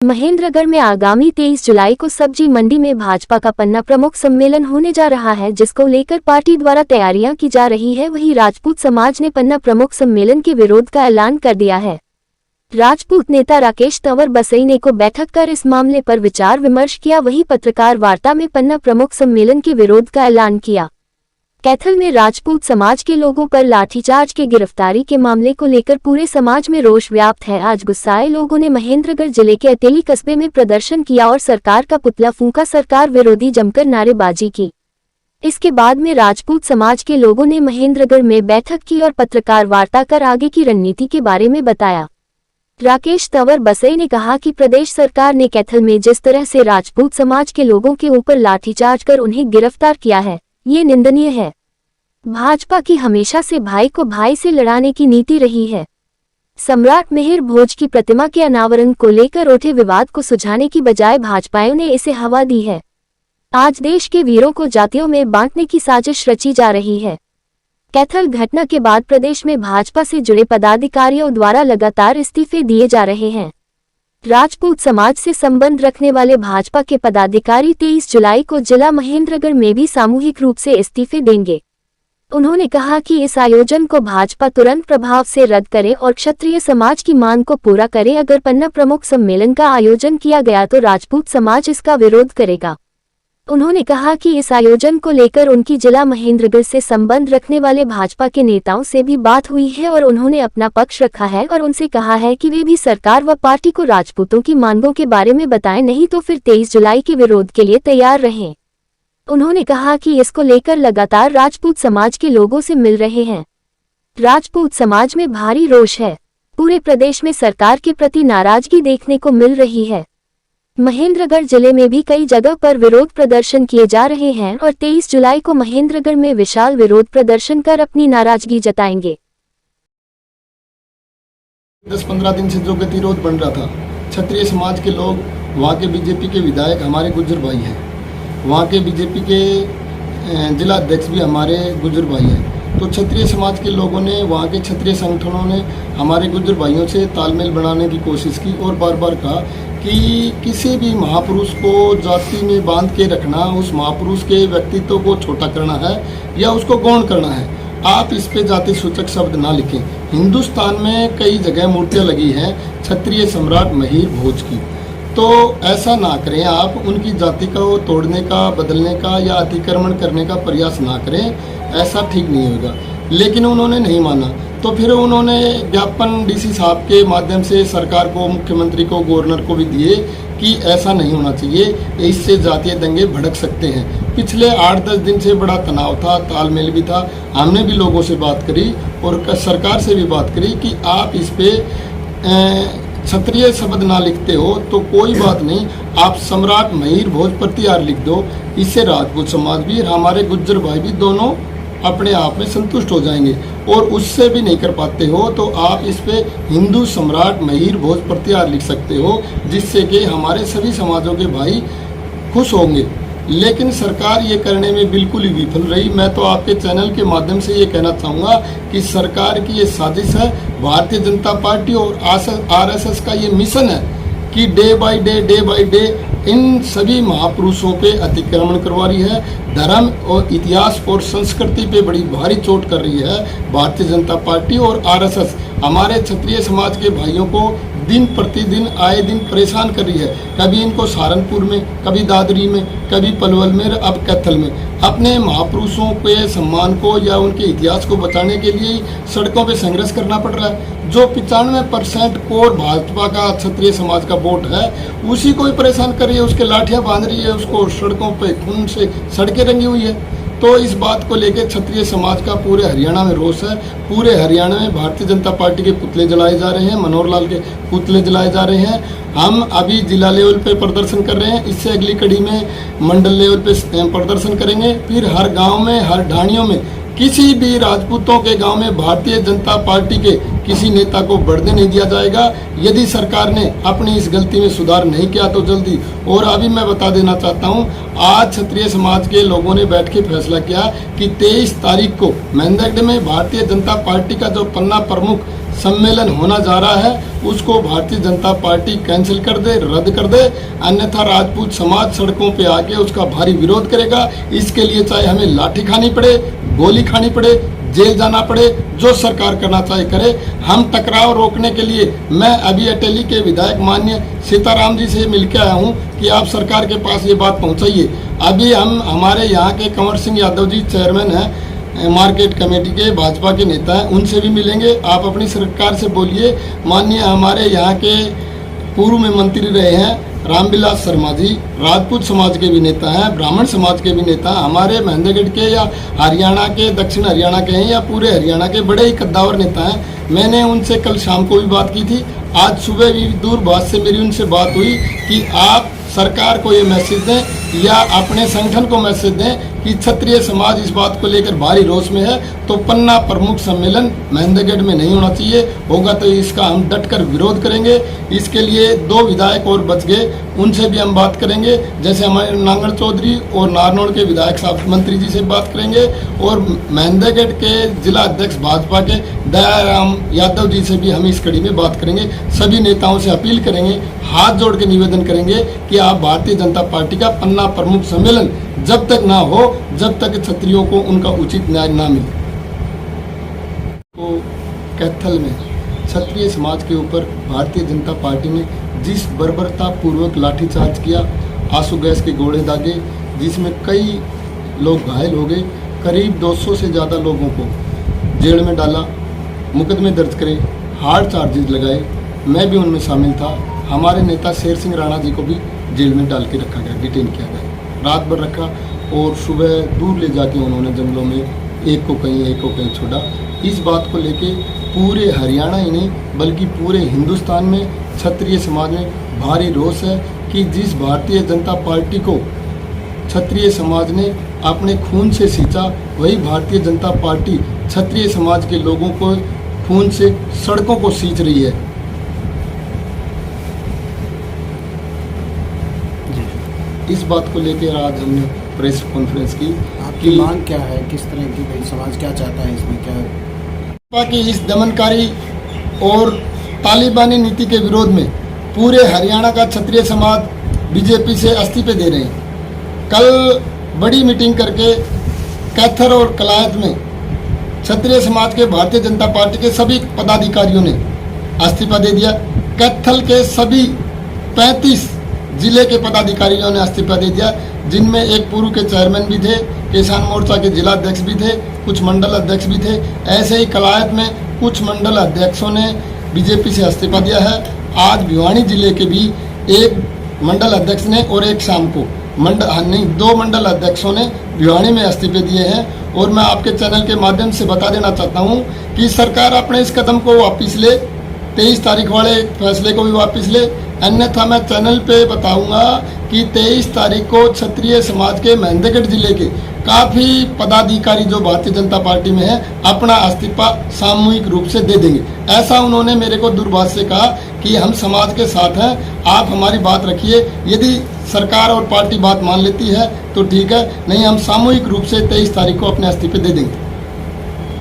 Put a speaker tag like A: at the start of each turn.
A: महेंद्रगढ़ में आगामी 23 जुलाई को सब्जी मंडी में भाजपा का पन्ना प्रमुख सम्मेलन होने जा रहा है, जिसको लेकर पार्टी द्वारा तैयारियां की जा रही है। वहीं राजपूत समाज ने पन्ना प्रमुख सम्मेलन के विरोध का ऐलान कर दिया है। राजपूत नेता राकेश तंवर बसई को बैठक कर इस मामले पर विचार विमर्श किया। वहीं पत्रकार वार्ता में पन्ना प्रमुख सम्मेलन के विरोध का ऐलान किया। कैथल में राजपूत समाज के लोगों पर लाठीचार्ज के गिरफ्तारी के मामले को लेकर पूरे समाज में रोष व्याप्त है। आज गुस्साए लोगों ने महेंद्रगढ़ जिले के अतेली कस्बे में प्रदर्शन किया और सरकार का पुतला फूंका, सरकार विरोधी जमकर नारेबाजी की। इसके बाद में राजपूत समाज के लोगों ने महेंद्रगढ़ में बैठक की और पत्रकार वार्ता कर आगे की रणनीति के बारे में बताया। राकेश तंवर बसई ने कहा कि प्रदेश सरकार ने कैथल में जिस तरह से राजपूत समाज के लोगों के ऊपर लाठीचार्ज कर उन्हें गिरफ्तार किया है, ये निंदनीय है। भाजपा की हमेशा से भाई को भाई से लड़ाने की नीति रही है। सम्राट मिहिर भोज की प्रतिमा के अनावरण को लेकर उठे विवाद को सुलझाने की बजाय भाजपाइयों ने इसे हवा दी है। आज देश के वीरों को जातियों में बांटने की साजिश रची जा रही है। कैथल घटना के बाद प्रदेश में भाजपा से जुड़े पदाधिकारियों द्वारा लगातार इस्तीफे दिए जा रहे हैं। राजपूत समाज से संबंध रखने वाले भाजपा के पदाधिकारी 23 जुलाई को जिला महेंद्रगढ़ में भी सामूहिक रूप से इस्तीफे देंगे। उन्होंने कहा कि इस आयोजन को भाजपा तुरंत प्रभाव से रद्द करे और क्षत्रिय समाज की मांग को पूरा करे। अगर पन्ना प्रमुख सम्मेलन का आयोजन किया गया तो राजपूत समाज इसका विरोध करेगा। उन्होंने कहा कि इस आयोजन को लेकर उनकी जिला महेंद्रगढ़ से संबंध रखने वाले भाजपा के नेताओं से भी बात हुई है और उन्होंने अपना पक्ष रखा है और उनसे कहा है कि वे भी सरकार व पार्टी को राजपूतों की मांगों के बारे में बताएं, नहीं तो फिर 23 जुलाई के विरोध के लिए तैयार रहें। उन्होंने कहा कि इसको लेकर लगातार राजपूत समाज के लोगों से मिल रहे हैं। राजपूत समाज में भारी रोष है। पूरे प्रदेश में सरकार के प्रति नाराजगी देखने को मिल रही है। महेंद्रगढ़ जिले में भी कई जगह पर विरोध प्रदर्शन किए जा रहे हैं और 23 जुलाई को महेंद्रगढ़ में विशाल विरोध प्रदर्शन कर अपनी नाराजगी जताएंगे।
B: 10-15 दिन से जो गतिरोध बन रहा था, क्षत्रिय समाज के लोग, वहाँ के बीजेपी के विधायक हमारे गुज्जर भाई हैं, वहाँ के बीजेपी के जिला अध्यक्ष भी हमारे गुज्जर भाई हैं। तो क्षत्रिय समाज के लोगों ने, वहाँ के क्षत्रिय संगठनों ने हमारे गुज्जर भाइयों से तालमेल बनाने की कोशिश की और बार बार कहा कि किसी भी महापुरुष को जाति में बांध के रखना, उस महापुरुष के व्यक्तित्व को छोटा करना है या उसको गौण करना है। आप इस पे जाति सूचक शब्द ना लिखें। हिंदुस्तान में कई जगह मूर्तियाँ लगी हैं क्षत्रिय सम्राट मिहिर भोज की, तो ऐसा ना करें। आप उनकी जाति को तोड़ने का, बदलने का या अतिक्रमण करने का प्रयास ना करें, ऐसा ठीक नहीं होगा। लेकिन उन्होंने नहीं माना, तो फिर उन्होंने ज्ञापन डीसी साहब के माध्यम से सरकार को, मुख्यमंत्री को, गवर्नर को भी दिए कि ऐसा नहीं होना चाहिए, इससे जातीय दंगे भड़क सकते हैं। पिछले 8-10 दिन से बड़ा तनाव था, तालमेल भी था। हमने भी लोगों से बात करी और सरकार से भी बात करी कि आप इस पे क्षत्रिय शब्द ना लिखते हो तो कोई बात नहीं, आप सम्राट मिहिर भोज प्रतिहार लिख दो। इससे राजपूत समाज भी और हमारे गुज्जर भाई भी दोनों अपने आप में संतुष्ट हो जाएंगे। और उससे भी नहीं कर पाते हो तो आप इस पे हिंदू सम्राट मिहिर भोज प्रतिहार लिख सकते हो, जिससे कि हमारे सभी समाजों के भाई खुश होंगे। लेकिन सरकार ये करने में बिल्कुल ही विफल रही। मैं तो आपके चैनल के माध्यम से ये कहना चाहूँगा कि सरकार की ये साजिश है। भारतीय जनता पार्टी और आरएसएस का ये मिशन है कि डे बाय डे इन सभी महापुरुषों पे अतिक्रमण करवा रही है। धर्म और इतिहास और संस्कृति पे बड़ी भारी चोट कर रही है भारतीय जनता पार्टी और आरएसएस। हमारे क्षत्रिय समाज के भाइयों को दिन प्रतिदिन आए दिन परेशान कर रही है। कभी इनको सहारनपुर में, कभी दादरी में, कभी पलवल में, अब कैथल में। अपने महापुरुषों के सम्मान को या उनके इतिहास को बचाने के लिए सड़कों पे संघर्ष करना पड़ रहा है। जो 95% कोर भाजपा का क्षत्रिय समाज का वोट है, उसी को ही परेशान कर रही है, उसके लाठियाँ बांध रही है, उसको सड़कों पे खून से सड़कें रंगी हुई है। तो इस बात को लेकर क्षत्रिय समाज का पूरे हरियाणा में रोष है। पूरे हरियाणा में भारतीय जनता पार्टी के पुतले जलाए जा रहे हैं, मनोहर लाल के पुतले जलाए जा रहे हैं। हम अभी जिला लेवल पे प्रदर्शन कर रहे हैं, इससे अगली कड़ी में मंडल लेवल पे प्रदर्शन करेंगे। फिर हर गांव में, हर ढाणियों में, किसी भी राजपूतों के गांव में भारतीय जनता पार्टी के किसी नेता को बढ़ने नहीं दिया जाएगा यदि सरकार ने अपनी इस गलती में सुधार नहीं किया तो जल्दी। और अभी मैं बता देना चाहता हूं, आज क्षत्रिय समाज के लोगों ने बैठ के फैसला किया कि 23 तारीख को महेंद्रगढ़ में भारतीय जनता पार्टी का जो पन्ना प्रमुख सम्मेलन होना जा रहा है उसको भारतीय जनता पार्टी कैंसिल कर दे, रद्द कर दे, अन्यथा राजपूत समाज सड़कों पे आके उसका भारी विरोध करेगा। इसके लिए चाहे हमें लाठी खानी पड़े, गोली खानी पड़े, जेल जाना पड़े, जो सरकार करना चाहे करे। हम टकराव रोकने के लिए मैं अभी अटेली के विधायक माननीय सीताराम जी से मिलकर आया हूं कि आप सरकार के पास ये बात पहुंचाइए। अभी हम हमारे यहाँ के कंवर सिंह यादव जी चेयरमैन हैं मार्केट कमेटी के, भाजपा के नेता हैं, उनसे भी मिलेंगे। आप अपनी सरकार से बोलिए। माननीय हमारे यहाँ के पूर्व में मंत्री रहे हैं रामविलास शर्मा जी, राजपूत समाज के भी नेता हैं, ब्राह्मण समाज के भी नेता हैं, हमारे महेंद्रगढ़ के या हरियाणा के, दक्षिण हरियाणा के हैं या पूरे हरियाणा के बड़े ही कद्दावर नेता हैं। मैंने उनसे कल शाम को भी बात की थी, आज सुबह भी दूरभाष से मेरी उनसे बात हुई कि आप सरकार को ये मैसेज दें या अपने संगठन को मैसेज दें कि क्षत्रिय समाज इस बात को लेकर भारी रोष में है, तो पन्ना प्रमुख सम्मेलन महेंद्रगढ़ में नहीं होना चाहिए। होगा तो इसका हम डटकर विरोध करेंगे। इसके लिए 2 विधायक और बच गए, उनसे भी हम बात करेंगे। जैसे हमारे नांगड़ चौधरी और नारनौल के विधायक साहब मंत्री जी से बात करेंगे और महेंद्रगढ़ के जिला अध्यक्ष भाजपा के दयाराम यादव जी से भी हम इस कड़ी में बात करेंगे। सभी नेताओं से अपील करेंगे, हाथ जोड़ के निवेदन करेंगे कि आप भारतीय जनता पार्टी का पन्ना प्रमुख सम्मेलन जब तक ना हो, जब तक क्षत्रियों को उनका उचित न्याय ना मिले। तो कैथल में क्षत्रिय समाज के ऊपर भारतीय जनता पार्टी ने जिस बर्बरता पूर्वक लाठीचार्ज किया, आंसू गैस के गोले दागे, जिसमें कई लोग घायल हो गए, करीब 200 से ज़्यादा लोगों को जेल में डाला, मुकदमे दर्ज करे, हार्ड चार्जेस लगाए, मैं भी उनमें शामिल था। हमारे नेता शेर सिंह राणा जी को भी जेल में डाल के रखा गया, डिटेन किया गया, रात भर रखा और सुबह दूर ले जाके उन्होंने जंगलों में एक को कहीं छोड़ा। इस बात को लेके पूरे हरियाणा ही नहीं बल्कि पूरे हिंदुस्तान में क्षत्रिय समाज में भारी रोष है कि जिस भारतीय जनता पार्टी को क्षत्रिय समाज ने अपने खून से सींचा, वही भारतीय जनता पार्टी क्षत्रिय समाज के लोगों को खून से सड़कों को सींच रही है। इस बात को लेकर आज हमने प्रेस कॉन्फ्रेंस की।
C: आपकी मांग क्या है, किस तरह की भाई समाज क्या चाहता है, इसमें क्या
B: की इस दमनकारी और तालिबानी नीति के विरोध में पूरे हरियाणा का क्षत्रिय समाज बीजेपी से इस्तीफे दे रहे हैं। कल बड़ी मीटिंग करके कैथर और कलायत में क्षत्रिय समाज के भारतीय जनता पार्टी के सभी पदाधिकारियों ने इस्तीफा दे दिया। कैथल के सभी 35 जिले के पदाधिकारियों ने इस्तीफा दे दिया, जिनमें एक पूर्व के चेयरमैन भी थे, किसान मोर्चा के जिला अध्यक्ष भी थे, कुछ मंडल अध्यक्ष भी थे। ऐसे ही कलायत में कुछ मंडल अध्यक्षों ने बीजेपी से इस्तीफा दिया है। आज भिवानी जिले के भी एक मंडल अध्यक्ष ने और एक शाम को 2 मंडल अध्यक्षों ने भिवानी में इस्तीफे दिए हैं। और मैं आपके चैनल के माध्यम से बता देना चाहता हूँ कि सरकार अपने इस कदम को वापस ले, 23 तारीख वाले फैसले को भी वापस ले, अन्यथा मैं चैनल पे बताऊंगा कि 23 तारीख को क्षत्रिय समाज के महेंद्रगढ़ जिले के काफ़ी पदाधिकारी जो भारतीय जनता पार्टी में है अपना इस्तीफा सामूहिक रूप से दे देंगे। ऐसा उन्होंने मेरे को दूरभाष से कहा कि हम समाज के साथ हैं, आप हमारी बात रखिए, यदि सरकार और पार्टी बात मान लेती है तो ठीक है, नहीं हम सामूहिक रूप से 23 तारीख को अपने इस्तीफे दे देंगे।